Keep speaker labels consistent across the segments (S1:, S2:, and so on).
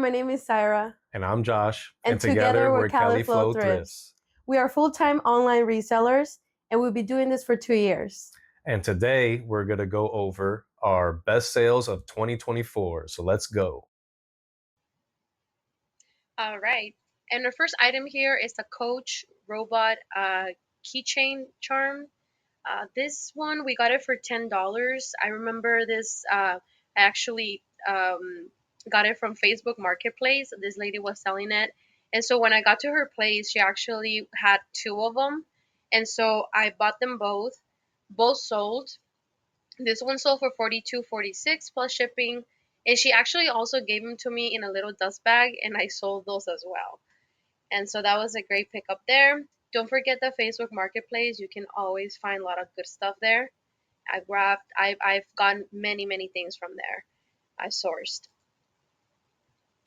S1: my name is Syra.
S2: And I'm Josh.
S1: And together we're Califlow Thrifts. We are full-time online resellers, and we'll be doing this for 2 years.
S2: And today we're going to go over our best sales of 2024. So let's go.
S3: All right. And our first item here is the Coach Robot keychain charm. This one, we got it for $10. I remember this, I actually got it from Facebook Marketplace. This lady was selling it. And so when I got to her place, she actually had two of them. And so I bought them both. Both sold. This one sold for $42.46 plus shipping. And she actually also gave them to me in a little dust bag, and I sold those as well. And so that was a great pickup there. Don't forget the Facebook Marketplace. You can always find a lot of good stuff there. I've gotten many things from there. I sourced.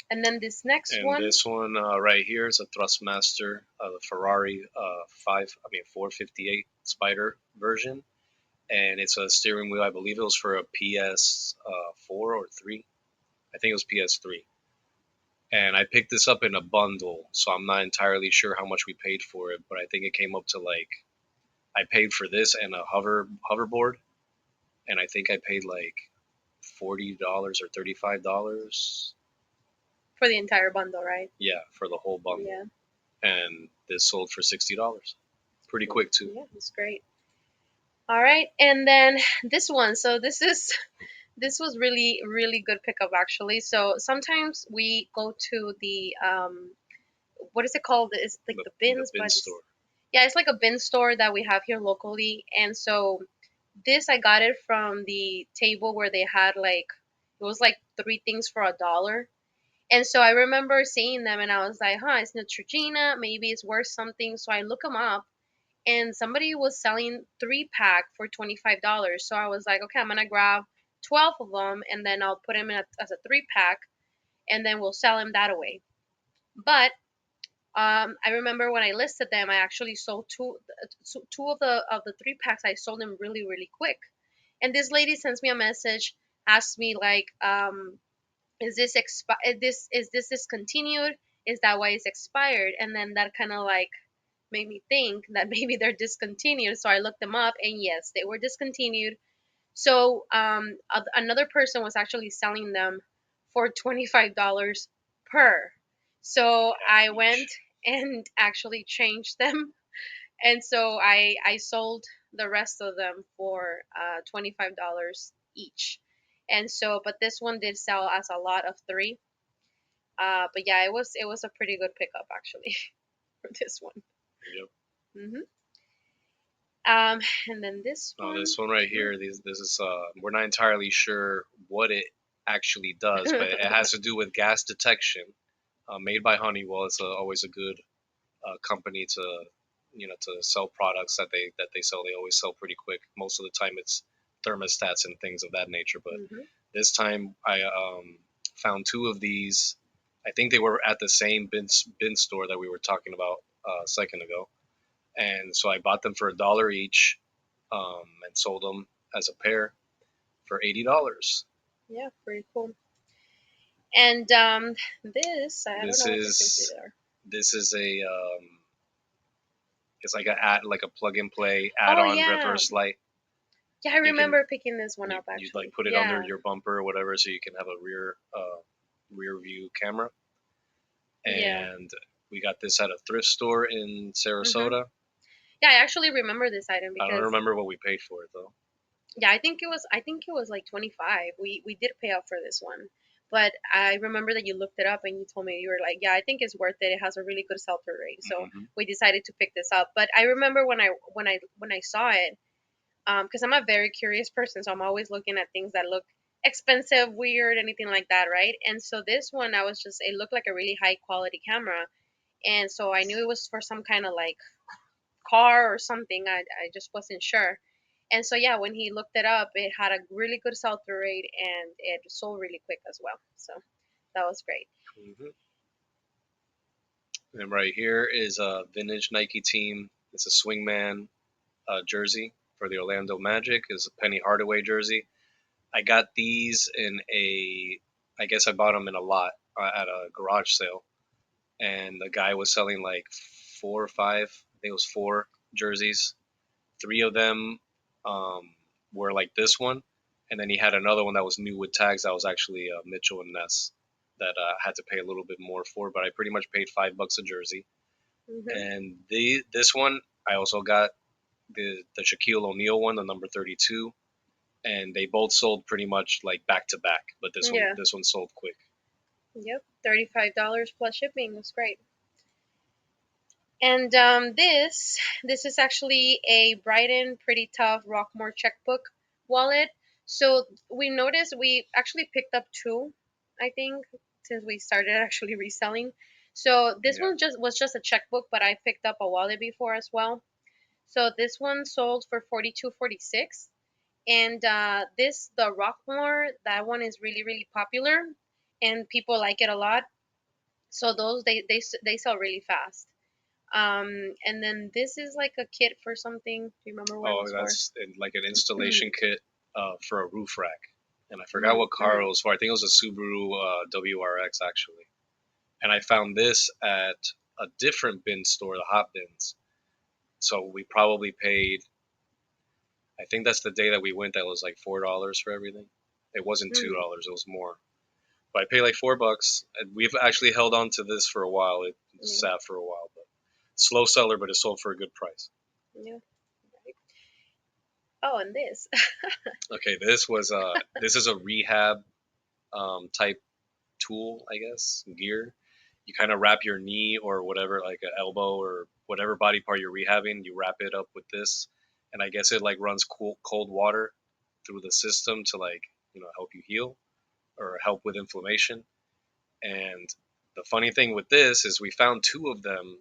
S3: And then this next one.
S4: This one right here is a Thrustmaster, the Ferrari 458 Spider version, and it's a steering wheel. I believe it was for a PS4 or 3. I think it was PS3. And I picked this up in a bundle, so I'm not entirely sure how much we paid for it, but I think it came up to I paid for this and a hoverboard, and I think I paid $40 or $35.
S3: For the entire bundle, right?
S4: Yeah, for the whole bundle.
S3: Yeah.
S4: And this sold for $60. Pretty quick too.
S3: Yeah, it's great. All right, and then this one. So this was really good pickup actually. So sometimes we go to the what is it called? It's like the bins,
S4: the bin store.
S3: Yeah, it's like a bin store that we have here locally. And so this, I got it from the table where they had it was like 3 things for $1. And so I remember seeing them and I was like, it's Neutrogena, maybe it's worth something. So I look them up and somebody was selling 3-pack for $25. So I was like, okay, I'm going to grab 12 of them and then I'll put them in as a 3-pack and then we'll sell them that way. But I remember when I listed them, I actually sold two of the 3-packs. I sold them really quick. And this lady sends me a message, asked me is this discontinued? Is that why it's expired? And then that kind of made me think that maybe they're discontinued. So I looked them up, and yes, they were discontinued. So another person was actually selling them for $25 per. So I went and actually changed them, and so I sold the rest of them for $25 each. And so, but this one did sell as a lot of 3. But yeah, it was a pretty good pickup actually for this one.
S4: Yep.
S3: And then this one.
S4: Oh, this one right here. This is we're not entirely sure what it actually does, but it has to do with gas detection. Made by Honeywell. It's always a good company to sell products that they sell. They always sell pretty quick. Most of the time, it's thermostats and things of that nature. But this time, I found 2 of these. I think they were at the same bin store that we were talking about a second ago. And so I bought them for $1 each, and sold them as a pair for $80.
S3: Yeah, pretty cool. And this I don't know what this is.
S4: This is a it's like a plug and play add-on reverse light.
S3: Yeah, I remember picking this one up actually.
S4: You put it under your bumper or whatever, so you can have a rear view camera. And we got this at a thrift store in Sarasota.
S3: Yeah, I actually remember this item because
S4: I don't remember what we paid for it though.
S3: Yeah, I think it was like 25. We did pay up for this one. But I remember that you looked it up and you told me, you were like, yeah, I think it's worth it. It has a really good sell-through rate. So we decided to pick this up. But I remember when I saw it, because I'm a very curious person, so I'm always looking at things that look expensive, weird, anything like that, right? And so this one, it looked like a really high quality camera. And so I knew it was for some kind of car or something. I just wasn't sure. And so, yeah, when he looked it up, it had a really good sell-through rate, and it sold really quick as well. So that was great.
S4: And right here is a vintage Nike team. It's a Swingman jersey for the Orlando Magic. It's a Penny Hardaway jersey. I got these in I guess I bought them in a lot. at a garage sale, and the guy was selling like 4 or 5. I think it was 4 jerseys. 3 of them were like this one, and then he had another one that was new with tags that was actually Mitchell and Ness that I had to pay a little bit more for, but I pretty much paid $5 a jersey.
S3: Mhm.
S4: And this one I also got the Shaquille O'Neal one, the number 32, and they both sold pretty much like back to back, but
S3: Yeah.
S4: this one sold quick.
S3: Yep. $35 plus shipping. That's great. And this is actually a Brighton Pretty Tough Rockmore checkbook wallet. So we noticed we actually picked up 2, I think, since we started actually reselling. So this
S4: Yeah.
S3: one was just a checkbook, but I picked up a wallet before as well. So this one sold for 42.46, and the Rockmore, that one is really popular, and people like it a lot. So those they sell really fast. And then this is like a kit for something. Do you remember what it
S4: Oh,
S3: was for?
S4: that's like an installation kit for a roof rack, and I forgot
S3: Mm,
S4: what car it was for. I think it was a Subaru WRX actually. And I found this at a different bin store, the Hot Bins. So we probably paid. I think that's the day that we went. That was like $4 for everything. It wasn't
S3: mm,
S4: $2. It was more. But I paid like $4. And we've actually held on to this for a while. It
S3: yeah,
S4: sat for a while, but slow seller, but it sold for a good price.
S3: yeah. Oh, and this.
S4: Okay, this is a rehab type tool, I guess, gear. You kind of wrap your knee or whatever, like an elbow or whatever body part you're rehabbing. You wrap it up with this, and I guess it like runs cold water through the system to like help you heal or help with inflammation. And the funny thing with this is we found 2 of them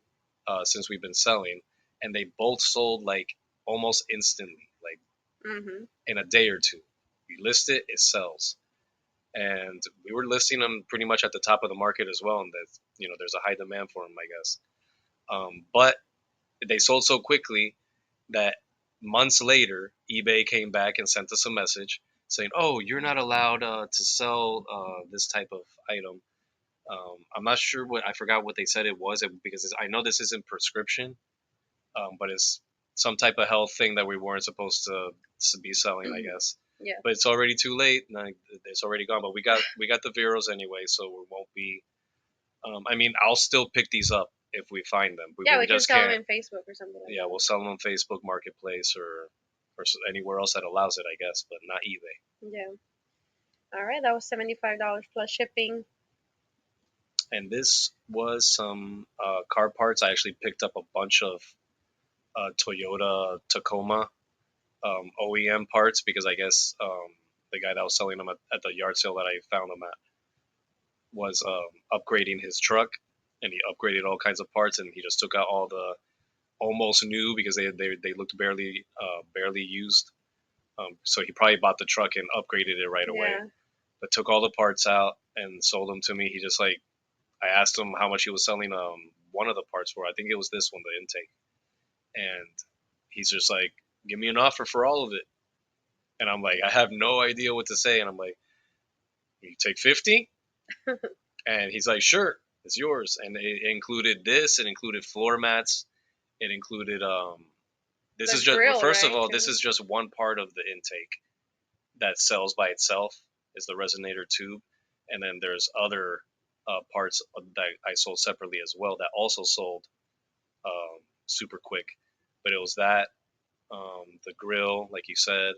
S4: since we've been selling, and they both sold like almost instantly, like
S3: Mhm.
S4: in a day or two. You list it, it sells. And we were listing them pretty much at the top of the market as well, and that there's a high demand for them, I guess. But they sold so quickly that months later, eBay came back and sent us a message saying, "Oh, you're not allowed to sell this type of item." I'm not sure I forgot what they said it was because I know this isn't prescription, but it's some type of health thing that we weren't supposed to be selling, I guess.
S3: Yeah.
S4: But it's already too late. It's already gone. But we got the Veros anyway, so we won't be. I mean, I'll still pick these up if we find them.
S3: Yeah,
S4: But we
S3: we can
S4: just
S3: sell them
S4: can't.
S3: in Facebook or something like
S4: Yeah,
S3: that.
S4: we'll sell them on Facebook Marketplace or anywhere else that allows it, I guess, but not eBay.
S3: Yeah. All right, that was $75 plus shipping.
S4: And this was some car parts. I actually picked up a bunch of Toyota Tacoma OEM parts because I guess the guy that was selling them at the yard sale that I found them at was upgrading his truck, and he upgraded all kinds of parts, and he just took out all the almost new because they looked barely used. So he probably bought the truck and upgraded it right away,
S3: Yeah.
S4: but took all the parts out and sold them to me. He just like I asked him how much he was selling one of the parts for. I think it was this one, the intake, and he's just like, "Give me an offer for all of it." And I'm like, I have no idea what to say. And I'm like, "You take 50?" And he's like, "Sure, it's yours." And it included this. It included floor mats. It included this
S3: The
S4: is just well,
S3: grill,
S4: first of
S3: right?
S4: all, this
S3: Too.
S4: is just one part of the intake that sells by itself is the resonator tube, and then there's other parts that I sold separately as well that also sold super quick. But it was that the grill, like you said,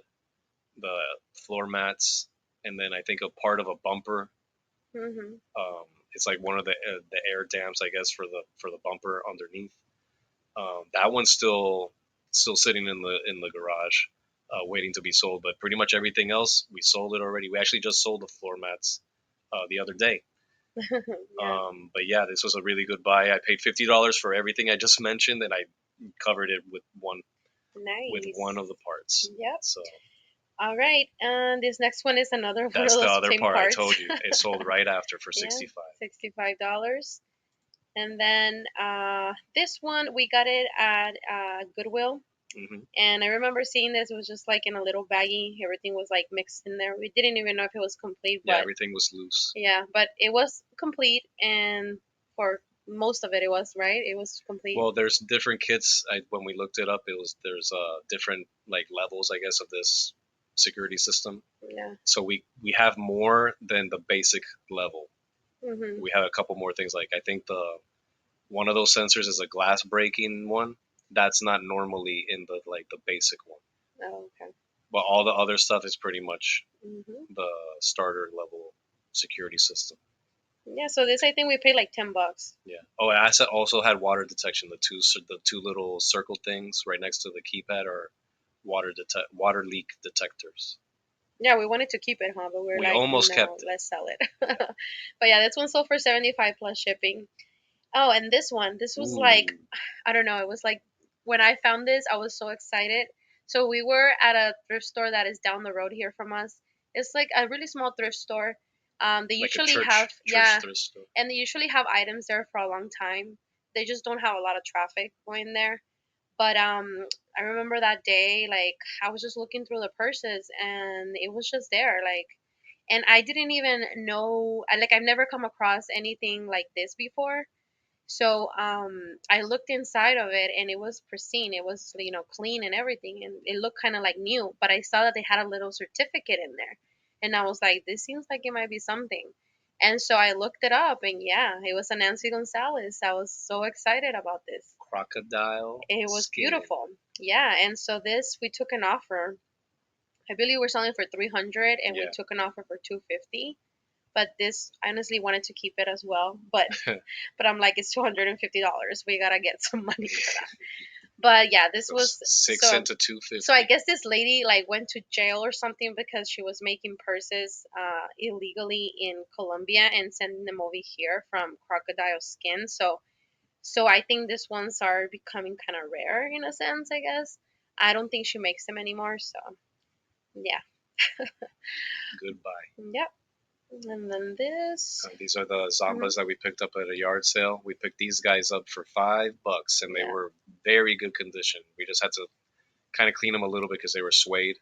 S4: the floor mats, and then I think a part of a bumper.
S3: Mhm.
S4: It's like one of the air dams, I guess, for the bumper underneath. That one's still sitting in the garage, waiting to be sold. But pretty much everything else, we sold it already. We actually just sold the floor mats the other day.
S3: Yeah.
S4: But yeah, this was a really good buy. I paid $50 for everything I just mentioned, and I covered it with one
S3: Nice.
S4: of the parts.
S3: Yep.
S4: So
S3: All right. And this next one is another one of
S4: that's the
S3: those
S4: other
S3: same
S4: part I
S3: parts.
S4: told you. It sold right after for
S3: Yeah.
S4: 65.
S3: $65. And then this one we got it at Goodwill.
S4: Hmm.
S3: And I remember seeing this. It was just like in a little baggie. Everything was like mixed in there. We didn't even know if it was complete,
S4: Yeah,
S3: but
S4: everything was loose.
S3: yeah, but it was complete, and for most of it, it was right. It was complete.
S4: Well, there's different kits. When we looked it up, there's different like levels, I guess, of this security system.
S3: Yeah.
S4: So we have more than the basic level.
S3: Mhm.
S4: We have a couple more things. Like I think the one of those sensors is a glass breaking one. That's not normally in the like the basic one.
S3: Oh, okay.
S4: But all the other stuff is pretty much
S3: Mhm.
S4: the starter level security system.
S3: Yeah. So this, I think we paid like $10.
S4: Yeah. Oh, I also had water detection. The two little circle things right next to the keypad are water leak detectors.
S3: Yeah, we wanted to keep it, huh? But we're
S4: We
S3: like,
S4: almost
S3: no,
S4: kept it.
S3: let's sell it. But yeah, this one sold for 75 plus shipping. Oh, and this was like,
S4: Ooh,
S3: I don't know. It was like when I found this, I was so excited. So we were at a thrift store that is down the road here from us. It's like a really small thrift store. They
S4: like a
S3: usually have,
S4: church
S3: yeah,
S4: thrift store.
S3: and they usually have items there for a long time. They just don't have a lot of traffic going there. But I remember that day, like I was just looking through the purses, and it was just there, like, and I didn't even know, like I've never come across anything like this before. So I looked inside of it, and it was pristine. It was, clean and everything, and it looked kind of like new. But I saw that they had a little certificate in there, and I was like, this seems like it might be something. And so I looked it up, and yeah, it was a Nancy Gonzalez. I was so excited about this.
S4: Crocodile
S3: It was
S4: skin.
S3: beautiful. Yeah, and so this we took an offer. I believe we're selling for 300, and we
S4: Yeah.
S3: took an offer for 250. But this, I honestly wanted to keep it as well. But I'm like, it's $250. We gotta get some money for that. But yeah, this
S4: So
S3: was
S4: six
S3: so.
S4: into two
S3: So I
S4: fifty.
S3: guess this lady like went to jail or something because she was making purses illegally in Colombia and sending them over here from crocodile skin. So I think these ones are becoming kind of rare in a sense, I guess. I don't think she makes them anymore, so yeah.
S4: Goodbye.
S3: Yep. And then this.
S4: These are the
S3: Mhm.
S4: Zambas that we picked up at a yard sale. We picked these guys up for $5, and they
S3: Yeah.
S4: were very good condition. We just had to kind of clean them a little bit because they were suede,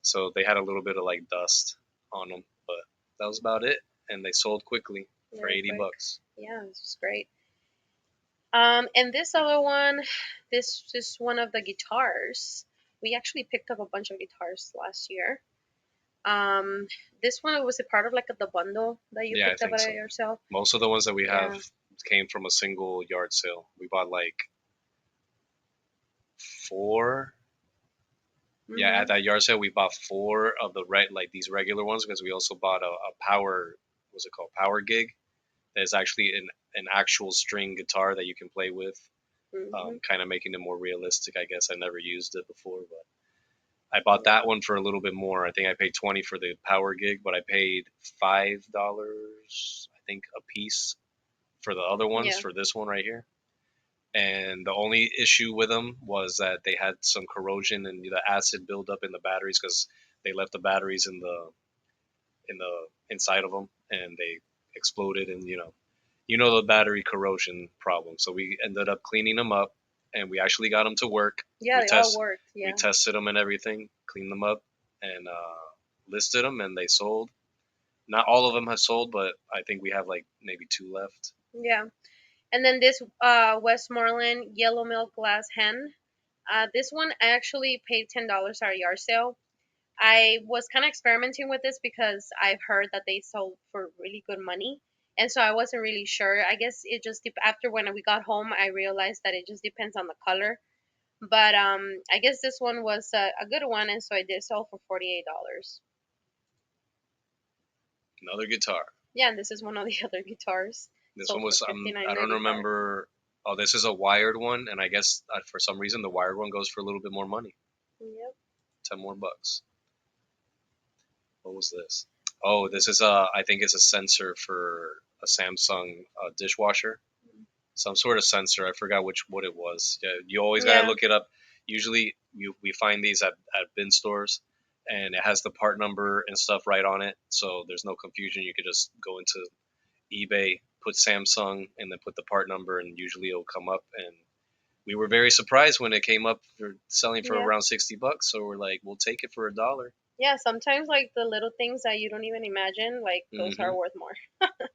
S4: so they had a little bit of like dust on them. But that was about it, and they sold quickly for
S3: Very
S4: 80
S3: quick.
S4: bucks.
S3: Yeah, this was great. And this other one, this is one of the guitars. We actually picked up a bunch of guitars last year. Um, this one was a part of like the bundle that you
S4: Yeah, I
S3: picked up
S4: think
S3: at
S4: so.
S3: yourself.
S4: Most of the ones that we have
S3: Yeah.
S4: came from a single yard sale. We bought like four. Yeah, at
S3: Mhm.
S4: that yard sale we bought four of the like these regular ones because we also bought a power, what's it called, power gig. There's actually an actual string guitar that you can play with,
S3: Mhm.
S4: kind of making it more realistic. I guess I never used it before, but I bought
S3: Yeah.
S4: that one for a little bit more. I think I paid 20 for the power gig, but I paid $5, I think, a piece for the other ones
S3: Yeah.
S4: for this one right here. And the only issue with them was that they had some corrosion and the acid buildup in the batteries because they left the batteries in the inside of them and they exploded, and the battery corrosion problem. So we ended up cleaning them up, and we actually got them to work.
S3: Yeah,
S4: We
S3: they all
S4: test
S3: worked.
S4: we
S3: Yeah.
S4: tested them and everything, cleaned them up, and listed them, and they sold. Not all of them have sold, but I think we have like maybe two left.
S3: Yeah. And then this Westmoreland yellow milk glass hen. This one I actually paid $10 at a yard sale. I was kind of experimenting with this because I've heard that they sold for really good money. And so I wasn't really sure. I guess it just after when we got home, I realized that it just depends on the color. But I guess this one was a good one, and so I did sell for $48.
S4: Another guitar.
S3: Yeah, and this is one of the other guitars.
S4: This one
S3: Sold for
S4: was I don't
S3: 59.95.
S4: remember. Oh, this is a wired one, and I guess for some reason the wired one goes for a little bit more money,
S3: Yep.
S4: 10 more bucks. What was this? Oh, this is I think it's a sensor for a Samsung dishwasher. Some sort of sensor. I forgot what it was. Yeah, you always gotta
S3: Yeah.
S4: look it up. Usually, we find these at bin stores, and it has the part number and stuff right on it, so there's no confusion. You could just go into eBay, put Samsung, and then put the part number, and usually it'll come up. And we were very surprised when it came up for selling for
S3: Yeah.
S4: around $60. So we're like, we'll take it for $1.
S3: Yeah, sometimes like the little things that you don't even imagine, like those are
S4: Mhm.
S3: worth more.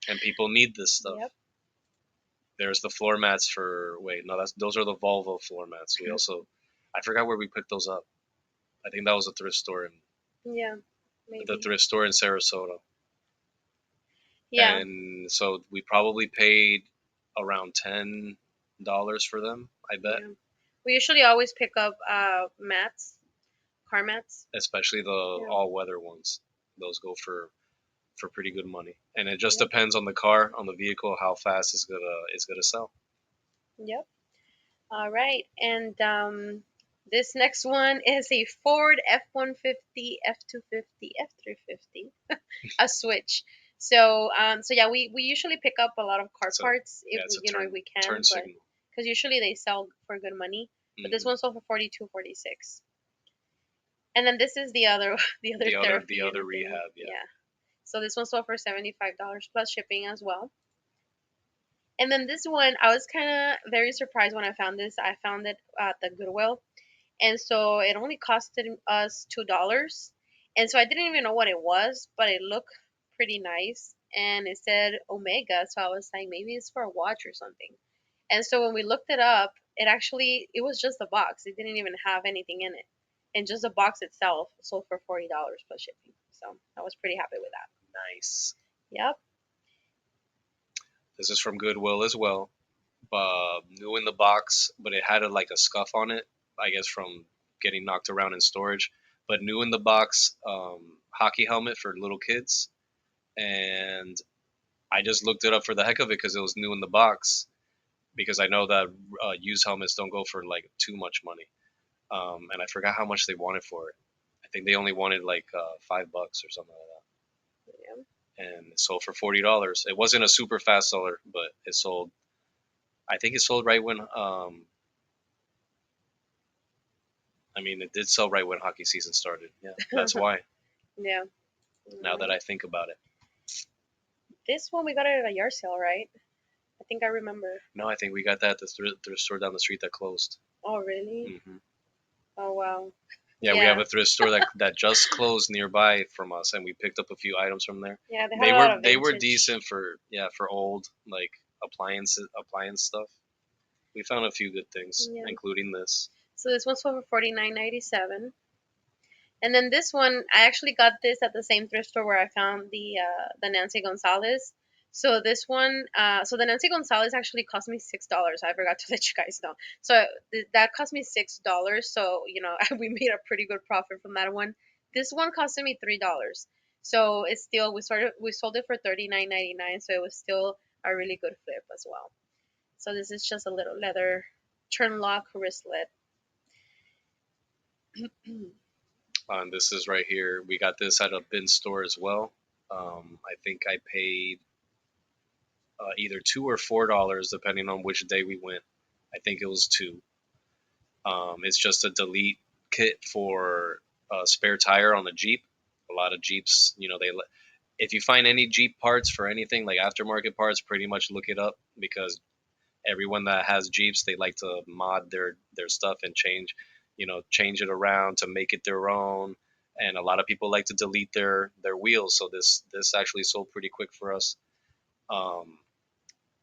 S4: And people need this stuff.
S3: Yep.
S4: There's the floor mats for those are the Volvo floor mats. We also, I forgot where we picked those up. I think that was a thrift store in
S3: Yeah,
S4: the
S3: maybe.
S4: thrift store in Sarasota.
S3: Yeah.
S4: And so we probably paid around $10 for them, I bet.
S3: Yeah. We usually always pick up mats, car mats.
S4: Especially the
S3: Yeah.
S4: all-weather ones. Those go for pretty good money. And it just
S3: Yep.
S4: depends on the car, on the vehicle, how fast it's gonna sell.
S3: Yep. All right. And this next one is a Ford F-150, F-250, F-350, a switch. So so yeah, we usually pick up a lot of car
S4: So
S3: parts
S4: yeah,
S3: if
S4: it's
S3: we,
S4: a
S3: you know, if we can,
S4: turn
S3: but
S4: signal.
S3: because usually they sell for good money. But this
S4: Mhm.
S3: one sold for 42, 46. And then this is the other the other therapy
S4: the other
S3: unit thingy.
S4: rehab, yeah.
S3: Yeah. So this one sold for $75 plus shipping as well. And then this one, I was kind of very surprised when I found this. I found it at the Goodwill, and so it only costed us $2. And so I didn't even know what it was, but it looked pretty nice, and it said Omega. So I was like, maybe it's for a watch or something. And so when we looked it up, it was just a box. It didn't even have anything in it, and just the box itself sold for $40 plus shipping. So I was pretty happy with that.
S4: Nice.
S3: Yep.
S4: This is from Goodwill as well. New in the box, but it had like a scuff on it, I guess from getting knocked around in storage. But new in the box, hockey helmet for little kids, and I just looked it up for the heck of it because it was new in the box. Because I know that used helmets don't go for like too much money, and I forgot how much they wanted for it. I think they only wanted like $5 or something like
S3: Yeah.
S4: that, and it sold for $40. It wasn't a super fast seller, but it sold. I think it sold right when I mean, it did sell right when hockey season started. Yeah, that's why.
S3: Yeah.
S4: Now that
S3: Alright.
S4: I think about it.
S3: This one we got it at a yard sale, right? I think I remember.
S4: No, I think we got that at the thrift store down the street that closed.
S3: Oh, really?
S4: Hmm.
S3: Oh, wow.
S4: Yeah, we have
S3: Yeah.
S4: a thrift store that just closed nearby from us, and we picked up a few items from there.
S3: Yeah, they had a lot of
S4: They were
S3: vintage.
S4: decent for old like appliance stuff. We found a few good things,
S3: Yeah.
S4: including this.
S3: So this one's for 49.97. And then this one, I actually got this at the same thrift store where I found the Nancy Gonzalez. So this one, so the Nancy Gonzalez actually cost me $6. I forgot to let you guys know. So that cost me $6. So you know we made a pretty good profit from that one. This one costed me $3. So it's still we sold it for 39.99. So it was still a really good flip as well. So this is just a little leather turn lock wristlet.
S4: And this is right here. We got this at a bin store as well. I think I paid either $2 or $4 depending on which day we went. I think it was two. It's just a delete kit for a spare tire on a Jeep. A lot of Jeeps, if you find any Jeep parts for anything like aftermarket parts, pretty much look it up because everyone that has Jeeps, they like to mod their stuff and change it around to make it their own. And a lot of people like to delete their wheels. So this actually sold pretty quick for us. Um,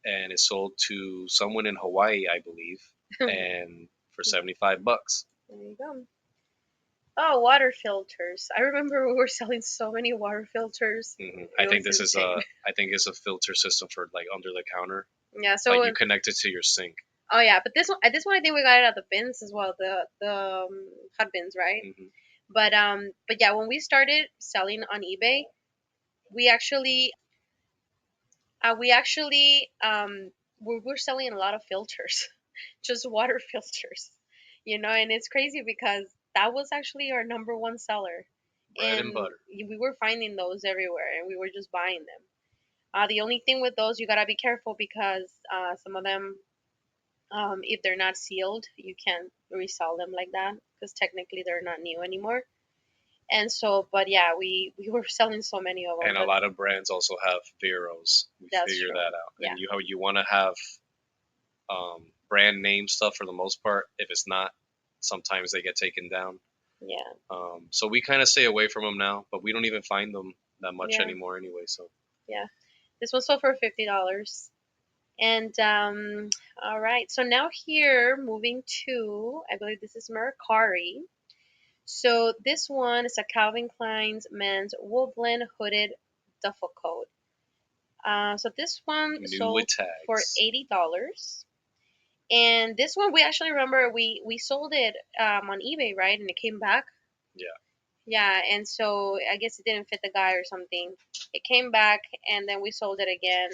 S4: and it sold to someone in Hawaii, I believe, and for $75.
S3: There you go. Oh, water filters. I remember we were selling so many water filters.
S4: Hmm.
S3: It was insane.
S4: I think it's a filter system for like under the counter.
S3: Yeah, so
S4: Like you connect it to your sink.
S3: oh yeah, but this one I think we got it at the bins as well, the hot bins, right?
S4: Hmm.
S3: But yeah, when we started selling on eBay, we actually we were selling a lot of filters, just water filters, and it's crazy because that was actually our number one seller,
S4: Bread and
S3: and
S4: butter.
S3: we were finding those everywhere, and we were just buying them. The only thing with those, you gotta be careful because some of them, if they're not sealed, you can't resell them like that because technically they're not new anymore. And so, but yeah, we were selling so many of them,
S4: And a
S3: but
S4: lot of brands also have Veros. We
S3: that's
S4: figured
S3: true.
S4: that out.
S3: Yeah.
S4: And you want to have brand name stuff for the most part. If it's not, sometimes they get taken down.
S3: Yeah.
S4: So we kind of stay away from them now, but we don't even find them that much
S3: Yeah.
S4: anymore anyway. So
S3: Yeah. This one sold for $50. And all right. So now here, moving to, I believe this is Mercari. So this one is a Calvin Klein's men's woven hooded duffel coat. So this one
S4: new
S3: sold
S4: with
S3: for
S4: tags.
S3: $80. And this one we actually remember we sold it on eBay, right? And it came back.
S4: Yeah.
S3: Yeah, and so I guess it didn't fit the guy or something. It came back, and then we sold it again.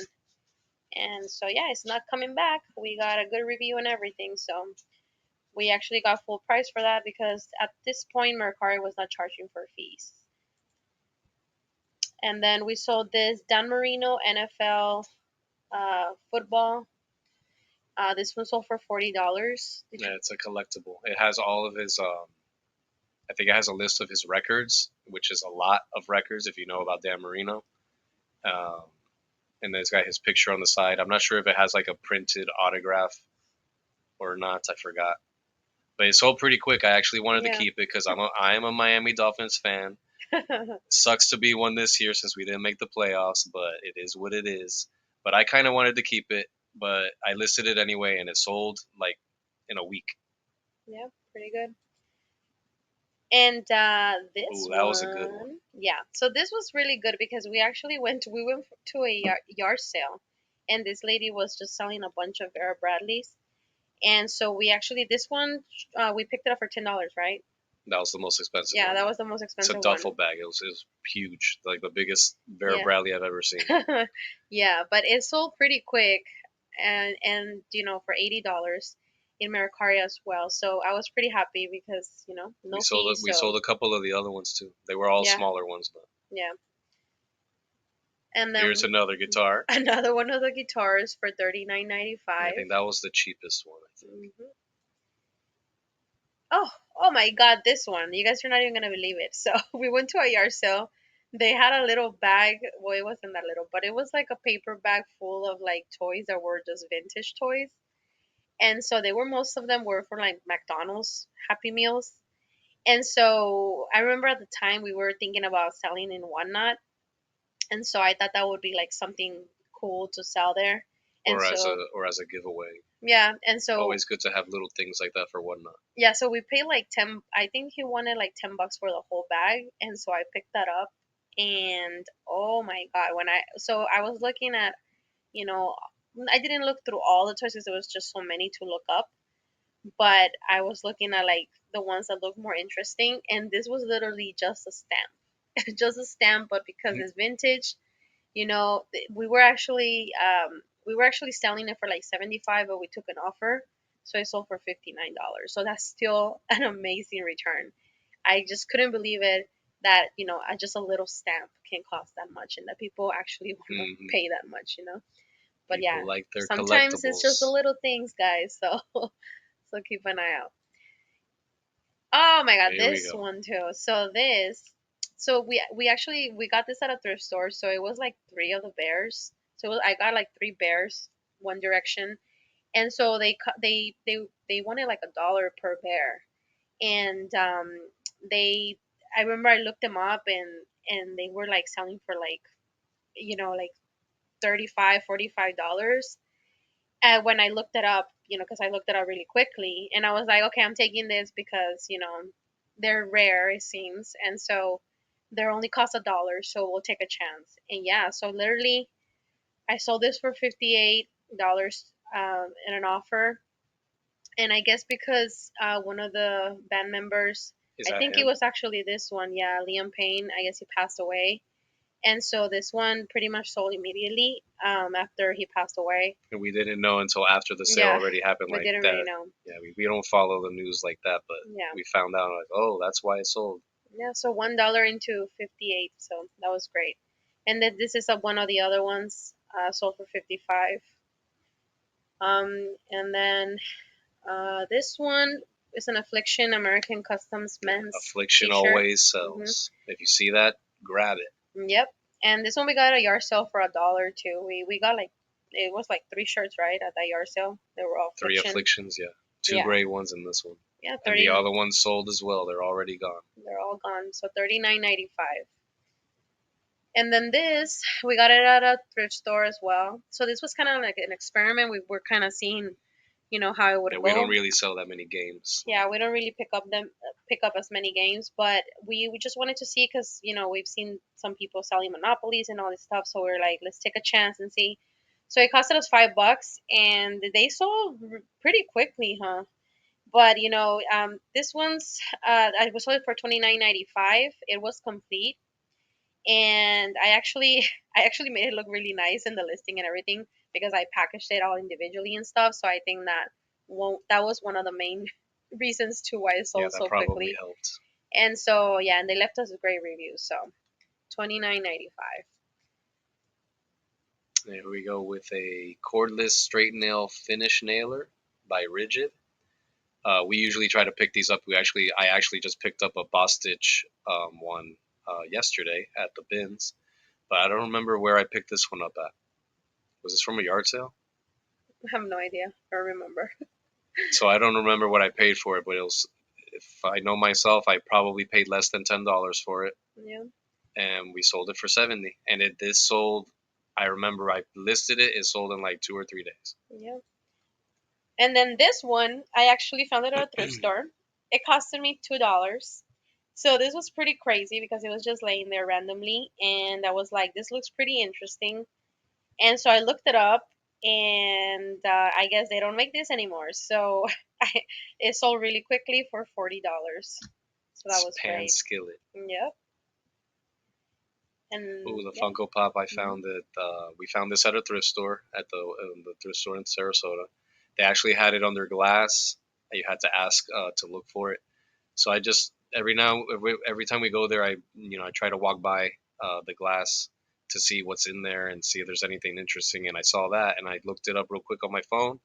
S3: And so yeah, it's not coming back. We got a good review and everything. So we actually got full price for that because at this point Mercari was not charging for fees. And then we sold this Dan Marino NFL football. This one sold for $40.
S4: Yeah, it's a collectible. It has all of his. I think it has a list of his records, which is a lot of records if you know about Dan Marino. Um, and then it's got his picture on the side. I'm not sure if it has like a printed autograph or not. I forgot. But it sold pretty quick. I actually wanted to
S3: Yeah.
S4: keep it because I am a Miami Dolphins fan. Sucks to be one this year since we didn't make the playoffs, but it is what it is. But I kind of wanted to keep it, but I listed it anyway, and it sold like in a week.
S3: Yeah, pretty good. And this
S4: Ooh, that was a good one.
S3: one, yeah. So this was really good because we went to a yard sale, and this lady was just selling a bunch of Vera Bradleys, and so we actually this one we picked it up for $10, right?
S4: That was the most expensive
S3: Yeah,
S4: one.
S3: that was the most
S4: It's
S3: expensive
S4: a duffel
S3: one.
S4: bag. It was huge, like the biggest Vera
S3: Yeah.
S4: Bradley I've ever seen.
S3: Yeah, but it sold pretty quick, and for $80 in Mercari as well. So I was pretty happy because no fees.
S4: We
S3: So
S4: sold a couple of the other ones too. They were all
S3: yeah,
S4: smaller ones, but
S3: yeah. And
S4: here's
S3: then
S4: another guitar.
S3: another one of the guitars for $39.95.
S4: I think that was the cheapest one. I think.
S3: Hmm. Oh my God, this one! You guys are not even gonna believe it. So we went to a yard sale. They had a little bag. Well, it wasn't that little, but it was like a paper bag full of like toys that were just vintage toys. And so they were most of them were for like McDonald's Happy Meals. And so I remember at the time we were thinking about selling in Whatnot, and so I thought that would be like something cool to sell there. And so
S4: Or as a giveaway.
S3: yeah, and so
S4: Always good to have little things like that for whatnot.
S3: yeah, so we paid like 10. I think he wanted like $10 for the whole bag, and so I picked that up. And oh my God, I was looking at, you know, I didn't look through all the toys because there was just so many to look up. But I was looking at like the ones that looked more interesting, and this was literally just a stamp, just a stamp. But because it's vintage, we were actually selling it for like 75, but we took an offer, so it sold for $59. So that's still an amazing return. I just couldn't believe it that just a little stamp can cost that much, and that people actually want to pay that much. But
S4: People
S3: yeah,
S4: like their
S3: sometimes it's just the
S4: collectibles.
S3: little things, guys. So so keep an eye out. Oh my God,
S4: Here we
S3: this
S4: go.
S3: one too. So we got this at a thrift store. So it was like three of the bears. So I got like three bears, One Direction, and so they wanted like $1 per bear, and they I remember I looked them up, and they were like selling for like 35 $45. And when I looked it up, because I looked it up really quickly, and I was like, okay, I'm taking this because they're rare, it seems, and so they're only cost $1, so we'll take a chance. And yeah, so literally, I sold this for $58 in an offer, and I guess because one of the band members,
S4: Is
S3: I
S4: that
S3: think it
S4: him?
S3: was actually this one, yeah, Liam Payne. I guess he passed away, and so this one pretty much sold immediately after he passed away.
S4: And we didn't know until after the sale
S3: Yeah,
S4: already happened
S3: we
S4: like
S3: didn't really
S4: that.
S3: know.
S4: Yeah, we don't follow the news like that, but
S3: Yeah.
S4: we found out like, oh, that's why it sold.
S3: Yeah, so $1 into 58, so that was great. And then this is one of the other ones, sold for 55. And then this one is an Affliction American Customs men's
S4: Affliction
S3: T-shirt.
S4: always sells. If you see that, grab it.
S3: Yep. And this one we got at a yard sale for $1 too. We got like it was like 3 shirts, right, at that yard sale. They were all
S4: 3
S3: affliction.
S4: afflictions, yeah. 2
S3: Yeah.
S4: gray ones in this one.
S3: Yeah,
S4: And
S3: 30.
S4: the other ones sold as well. They're already gone.
S3: They're all gone. So $39.95. And then this, we got it at a thrift store as well. So this was kind of like an experiment. We were kind of seeing, how it would
S4: Yeah,
S3: go.
S4: we don't really sell that many games.
S3: Yeah, we don't really pick up as many games, but we just wanted to see because we've seen some people selling monopolies and all this stuff. So we're like, let's take a chance and see. So it costed us $5, and they sold pretty quickly, huh? But this one's I was sold it for $29.95. It was complete, and I actually made it look really nice in the listing and everything because I packaged it all individually and stuff. So I think that was one of the main reasons to why it
S4: Yeah,
S3: sold
S4: that
S3: so
S4: probably
S3: quickly.
S4: helped.
S3: And so yeah, and they left us a great review. So $29.95.
S4: Here we go with a cordless straight nail finish nailer by Rigid. We usually try to pick these up. I actually just picked up a Boss Stitch one yesterday at the bins, but I don't remember where I picked this one up at. Was this from a yard sale?
S3: I have no idea or remember.
S4: So I don't remember what I paid for it, but it was. If I know myself, I probably paid less than $10 for it,
S3: Yeah.
S4: and we sold it for 70. And this sold. I remember I listed it. It sold in like 2 or 3 days.
S3: Yeah. And then this one, I actually found it at a thrift store. It costed me $2. So this was pretty crazy because it was just laying there randomly, and I was like, "This looks pretty interesting." And so I looked it up, and I guess they don't make this anymore. So it sold really quickly for $40. So that was
S4: Pan
S3: great.
S4: skillet.
S3: Yep. And
S4: Ooh, the
S3: yeah.
S4: Funko Pop! I
S3: Mhm.
S4: found it. We found this at a thrift store the thrift store in Sarasota. They actually had it under glass. You had to ask to look for it. So I just every time we go there, I try to walk by the glass to see what's in there and see if there's anything interesting. And I saw that, and I looked it up real quick on my phone.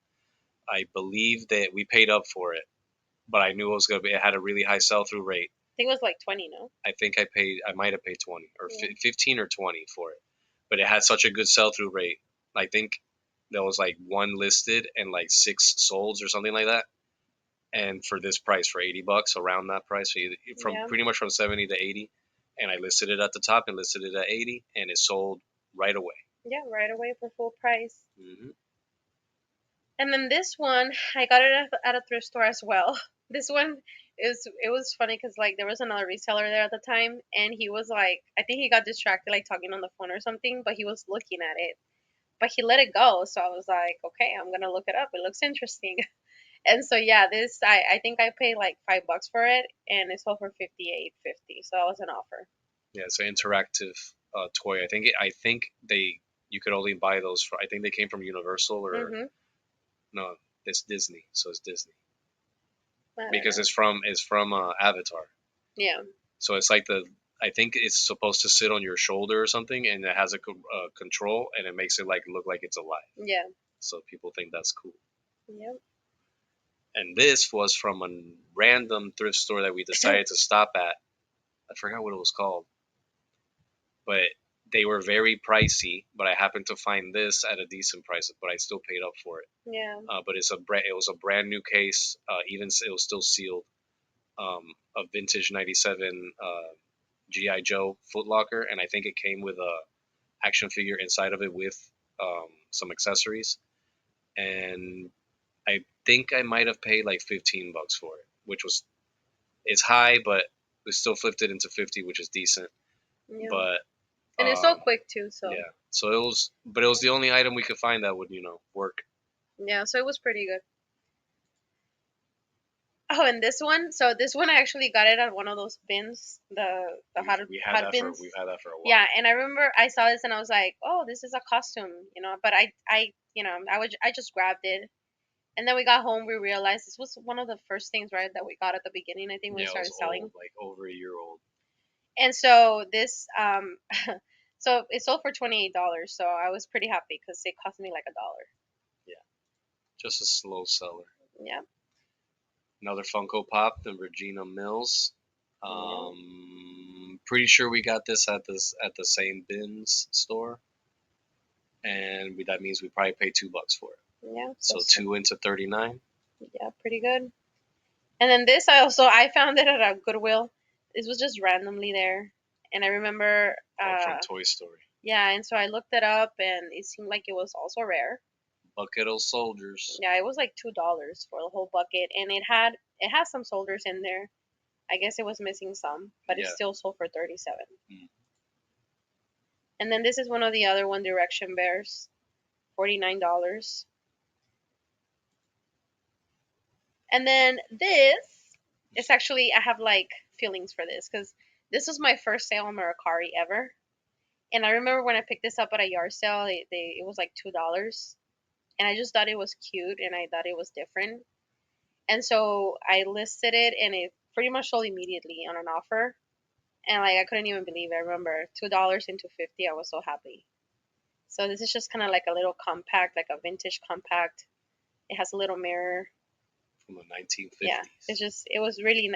S4: I believe that we paid up for it, but I knew it was gonna be. It had a really high sell through rate.
S3: I think it was like 20, no?
S4: I think I might have paid 20 or
S3: Yeah.
S4: 15 or 20 for it, but it had such a good sell through rate. I think there was like one listed and like 6 solds or something like that. And for this price, for $80, around that price, so from
S3: Yeah.
S4: pretty much from 70 to 80, and I listed it at the top and listed it at 80, and it sold right away.
S3: Yeah, right away for full price.
S4: Hmm.
S3: And then this one, I got it at a thrift store as well. This one it was funny because like there was another reseller there at the time, and he was like, I think he got distracted like talking on the phone or something, but he was looking at it, but he let it go. So I was like, okay, I'm gonna look it up. It looks interesting. And so yeah, this I think I paid like $5 for it, and it sold for 58.50. So that was an offer.
S4: Yeah, it's an interactive toy. I think you could only buy those for. I think they came from Universal or
S3: Mhm.
S4: no, it's Disney. So it's Disney
S3: I don't
S4: because
S3: know.
S4: it's from Avatar.
S3: Yeah.
S4: So it's like I think it's supposed to sit on your shoulder or something, and it has a control, and it makes it like look like it's alive.
S3: Yeah.
S4: So people think that's cool.
S3: Yep.
S4: And this was from a random thrift store that we decided to stop at. I forgot what it was called, but they were very pricey. But I happened to find this at a decent price, but I still paid up for it.
S3: Yeah.
S4: But it was a brand new case. Even it was still sealed. A vintage '97 GI Joe Footlocker, and I think it came with a action figure inside of it with some accessories. And I think I might have paid like $15 for it, which was it's high, but we still flipped it into 50, which is decent.
S3: Yeah.
S4: But
S3: And it's so quick too. So
S4: yeah, so it was the only item we could find that would work.
S3: yeah. So it was pretty good. Oh, and this one I actually got it at one of those bins, the hot bins.
S4: We've had that for a while.
S3: Yeah, and I remember I saw this and I was like, oh, this is a costume, But I just grabbed it, and then we got home. We realized this was one of the first things, right, that we got at the beginning. I think when we
S4: Yeah, it
S3: started
S4: was
S3: selling,
S4: old, like over a year old.
S3: and so this so it sold for $28. So I was pretty happy because it cost me like $1.
S4: Yeah, just a slow seller.
S3: Yeah.
S4: Another Funko Pop, the Regina Mills.
S3: Yeah.
S4: Pretty sure we got this at the same bins store. and that means we probably paid $2 for it.
S3: Yeah.
S4: So 2 into 39.
S3: Yeah, pretty good. And then this I found it at a Goodwill. This was just randomly there, and I remember
S4: From Toy Story.
S3: yeah, and so I looked it up, and it seemed like it was also rare.
S4: Bucket of soldiers.
S3: Yeah, it was like $2 for the whole bucket, and it has some soldiers in there. I guess it was missing some, but it
S4: Yeah.
S3: still sold for 37.
S4: Mm.
S3: And then this is one of the other One Direction bears, $49. And then this is actually, I have like feelings for this because this was my first sale on Mercari ever. And I remember when I picked this up at a yard sale, it was like $2. And I just thought it was cute and I thought it was different. And so I listed it and it pretty much sold immediately on an offer. And like I couldn't even believe it. I remember $2 into 50. I was so happy. So this is just kind of like a little compact, like a vintage compact. It has a little mirror.
S4: From the 1950s.
S3: Yeah, it was really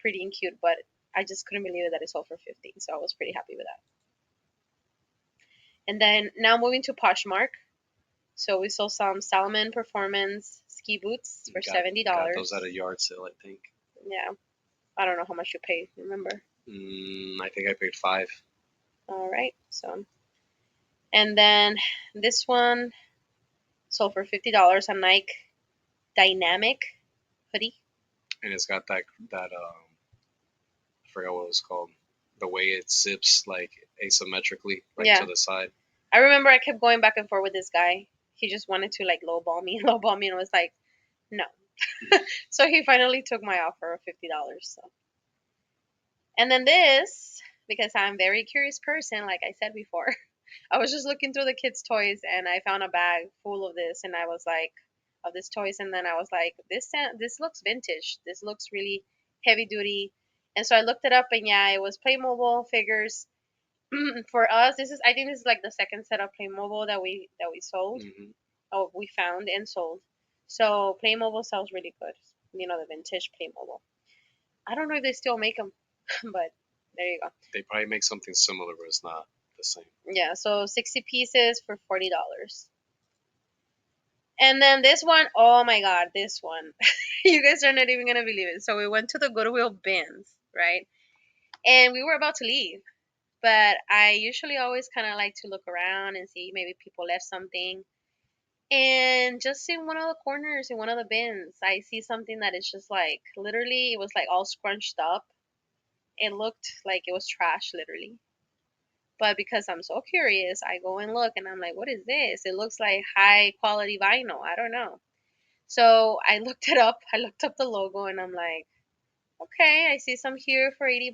S3: pretty and cute, but I just couldn't believe it that it sold for 50. So I was pretty happy with that. And then now moving to Poshmark. So we saw some Salomon Performance ski boots for $70.
S4: Got those at a yard sale, I think.
S3: Yeah, I don't know how much you paid. Remember?
S4: I think I paid $5.
S3: All right. So, and then this one sold for $50. A Nike Dynamic hoodie.
S4: And it's got that I forgot what it was called. The way it zips like asymmetrically, like
S3: Yeah.
S4: to the side.
S3: I remember I kept going back and forth with this guy. He just wanted to like lowball me, and I was like, no. So he finally took my offer of $50. So, and then this, because I'm a very curious person, like I said before, I was just looking through the kids' toys and I found a bag full of this, and I was like, of this toys, and then I was like, this looks vintage. This looks really heavy duty, and so I looked it up, and yeah, it was Playmobil figures. For us, I think this is like the second set of Playmobil that we sold.
S4: Mm-hmm.
S3: Oh, we found and sold. So Playmobil sells really good. You know, the vintage Playmobil. I don't know if they still make them, but there you go.
S4: They probably make something similar, but it's not the same.
S3: Yeah, so 60 pieces for $40. And then this one, oh my God, this one. You guys are not even going to believe it. So we went to the Goodwill bins, right? And we were about to leave. But I usually always kind of like to look around and see maybe people left something. And just in one of the corners, in one of the bins, I see something that is just like, literally, it was like all scrunched up. It looked like it was trash, literally. But because I'm so curious, I go and look and I'm like, what is this? It looks like high quality vinyl. I don't know. So I looked it up. I looked up the logo and I'm like, okay, I see some here for $80.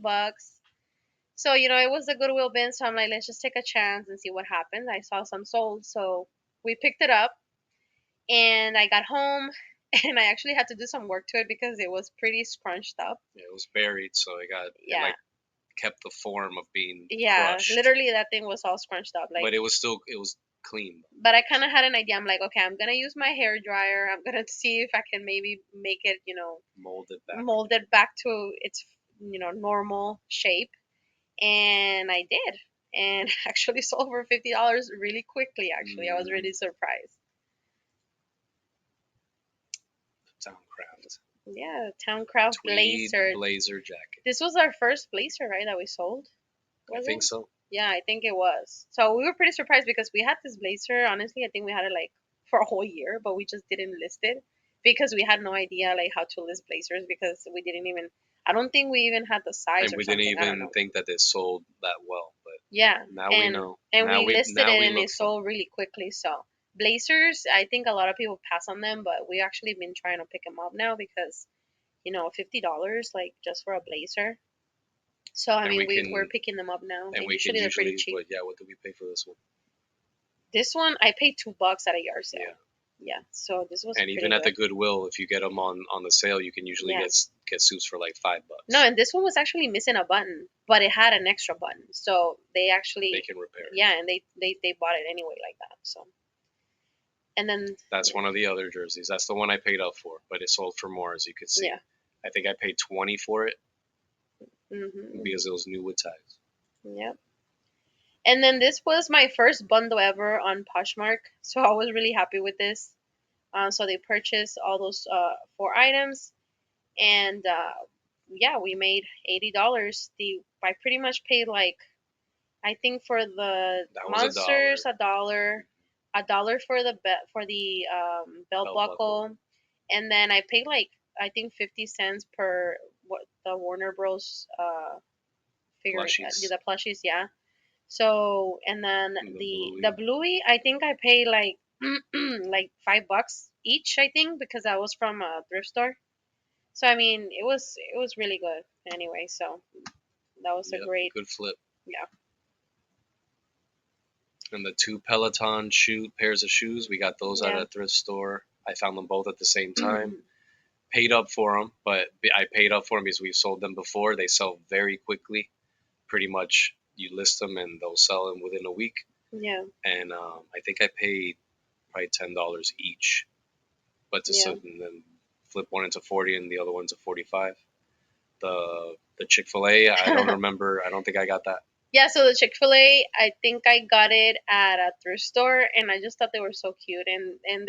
S3: So, you know, it was the Goodwill bin. So I'm like, let's just take a chance and see what happens. I saw some sold. So we picked it up and I got home and I actually had to do some work to it because it was pretty scrunched up.
S4: Yeah, it was buried, so it
S3: Yeah.
S4: kept the form of being
S3: Yeah,
S4: crushed.
S3: literally that thing was all scrunched up. Like,
S4: But it was clean.
S3: but I kind of had an idea. I'm like, okay, I'm gonna use my hair dryer. I'm gonna see if I can maybe make it, you know, mold it back to its, you know, normal shape. And I did, and actually sold for $50 really quickly. Actually, I was really surprised.
S4: Towncraft.
S3: Yeah, Towncraft
S4: Tweed
S3: blazer.
S4: blazer jacket.
S3: This was our first blazer, right, that we sold?
S4: I think so.
S3: Yeah, I think it was. So we were pretty surprised because we had this blazer. Honestly, I think we had it like for a whole year, but we just didn't list it because we had no idea like how to list blazers because we didn't even. I don't think we even had the size.
S4: And
S3: or
S4: we
S3: something.
S4: didn't even think that they sold that well. But
S3: yeah,
S4: now we know.
S3: And
S4: now
S3: we listed it and
S4: look
S3: it sold really quickly. So blazers, I think a lot of people pass on them, but we actually been trying to pick them up now because you know $50 like just for a blazer. So I mean we're picking them up now.
S4: And we
S3: usually they're pretty cheap.
S4: What did we pay for this one?
S3: This one I paid $2 at a yard sale. Yeah. So this was.
S4: And even at the Goodwill, if you get them on the sale, you can usually get suits for like $5.
S3: No, and this one was actually missing a button, but it had an extra button, so they
S4: can repair it.
S3: Yeah, and they bought it anyway like that. So. And then.
S4: That's one of the other jerseys. That's the one I paid up for, but it sold for more, as you could see.
S3: Yeah.
S4: I think I paid $20 for it.
S3: Mm-hmm.
S4: Because it was new with tags.
S3: Yep. And then this was my first bundle ever on Poshmark, so I was really happy with this. So they purchased all those 4 items, and yeah, we made $80. I pretty much paid like, I think for the
S4: That was
S3: monsters
S4: $1.
S3: a dollar for the belt
S4: Belt
S3: buckle,
S4: buckle.
S3: and then I paid like, I think 50 cents per what the Warner Bros. Figurine,
S4: Plushies.
S3: the plushies, yeah. So and then
S4: And
S3: the bluey, I think I paid like like $5 each, I think, because I was from a thrift store. So I mean, it was really good anyway. So that was a
S4: Yep,
S3: great,
S4: good flip.
S3: yeah.
S4: And the 2 Peloton pairs of shoes, we got those at
S3: Yeah.
S4: a thrift store. I found them both at the same time. Paid up for them, but I paid up for them because we've sold them before. They sell very quickly. Pretty much, you list them and they'll sell them within a week.
S3: Yeah.
S4: And I think I paid probably $10 each, but to
S3: Yeah.
S4: and then flip one into 40 and the other one to 45. The Chick-fil-A, I don't remember. I don't think I got that.
S3: Yeah, so the Chick-fil-A, I think I got it at a thrift store, and I just thought they were so cute, and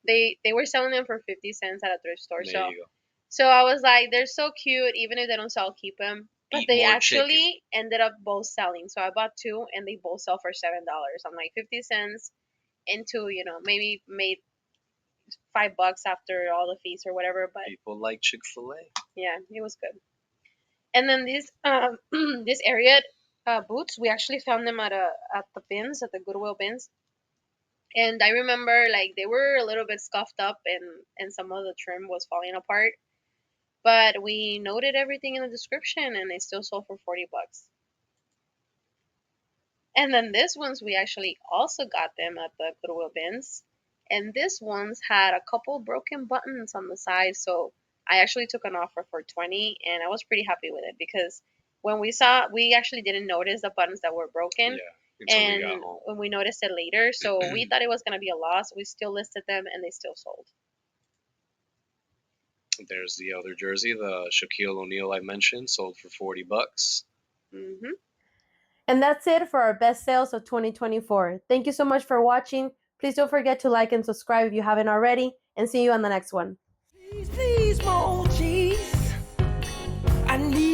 S3: they were selling them for 50 cents at a thrift store.
S4: There
S3: So
S4: you go.
S3: so I was like, they're so cute. Even if they don't sell, I'll keep them. But
S4: Eat
S3: they
S4: more
S3: actually ended up both selling. So I bought two, and they both sell for $7. I'm like 50 cents into, maybe made $5 after all the fees or whatever. But
S4: People like Chick-fil-A.
S3: yeah, it was good. And then these this Ariat boots, we actually found them at the bins, at the Goodwill bins. And I remember like they were a little bit scuffed up, and some of the trim was falling apart. But we noted everything in the description, and they still sold for $40. And then this ones, we actually also got them at the Goodwill bins. And this ones had a couple broken buttons on the side, so I actually took an offer for 20, and I was pretty happy with it because when we actually didn't notice the buttons that were broken,
S4: Yeah, until we got
S3: and
S4: home.
S3: when we noticed it later, so we thought it was gonna be a loss. We still listed them, and they still sold.
S4: There's the other jersey, the Shaquille O'Neal I mentioned, sold for $40.
S3: Hmm.
S1: And that's it for our best sales of 2024. Thank you so much for watching. Please don't forget to like and subscribe if you haven't already, and see you on the next one.
S5: Please, more cheese. I need